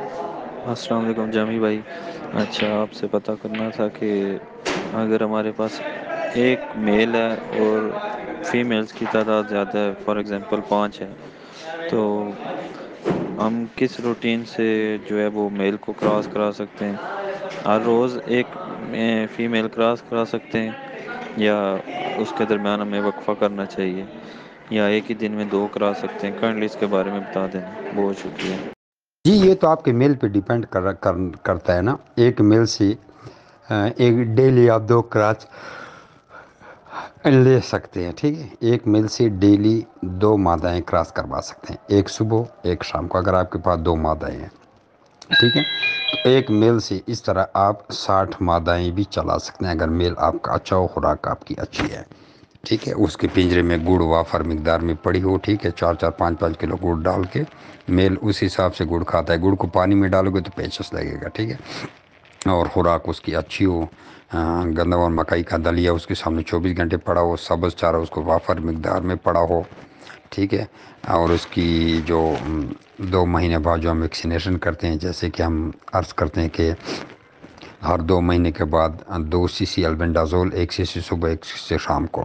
السلام علیکم جامی بھائی. اچھا، آپ سے پتہ کرنا تھا کہ اگر ہمارے پاس ایک میل ہے اور فیمیلز کی تعداد زیادہ ہے، فار ایگزامپل 5 ہے، تو ہم کس روٹین سے جو ہے وہ میل کو کراس کرا سکتے ہیں؟ ہر روز ایک فیمیل کراس کرا سکتے ہیں یا اس کے درمیان ہمیں وقفہ کرنا چاہیے، یا ایک ہی دن میں 2 کرا سکتے ہیں؟ کائنڈلی اس کے بارے میں بتا دینا، بہت شکریہ. جی یہ تو آپ کے میل پہ ڈیپینڈ کرتا ہے نا. ایک میل سے ایک ڈیلی آپ 2 کراس لے سکتے ہیں. ٹھیک ہے، ایک میل سے ڈیلی 2 مادائیں کراس کروا سکتے ہیں، ایک صبح ایک شام کو، اگر آپ کے پاس 2 مادائیں ہیں. ٹھیک ہے، تو ایک میل سے اس طرح آپ 60 مادائیں بھی چلا سکتے ہیں اگر میل آپ کا اچھا ہو، خوراک آپ کی اچھی ہے. ٹھیک ہے، اس کے پنجرے میں گڑ وافر مقدار میں پڑی ہو. ٹھیک ہے، 4-5 کلو گڑ ڈال کے میل اس حساب سے گڑ کھاتا ہے. گڑ کو پانی میں ڈالو گے تو پیچس لگے گا. ٹھیک ہے، اور خوراک اس کی اچھی ہو. گندم اور مکئی کا دلیا اس کے سامنے 24 گھنٹے پڑا ہو. سبز چارہ اس کو وافر مقدار میں پڑا ہو. ٹھیک ہے، اور اس کی جو 2 مہینے بعد جو ہم ویکسینیشن کرتے ہیں، جیسے کہ ہم عرض کرتے ہیں کہ ہر 2 مہینے کے بعد 2 سی سی البینڈازول، 1 سی سی صبح 1 سی سی شام کو.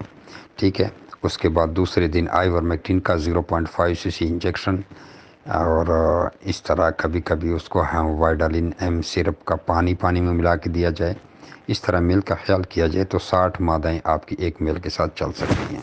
ٹھیک ہے، اس کے بعد دوسرے دن آئیورمیکٹن کا 0.5 سی سی انجیکشن. اور اس طرح کبھی کبھی اس کو ہم وائڈالن ایم سرپ کا پانی میں ملا کے دیا جائے. اس طرح میل کا خیال کیا جائے تو 60 مادائیں آپ کی ایک میل کے ساتھ چل سکتی ہیں.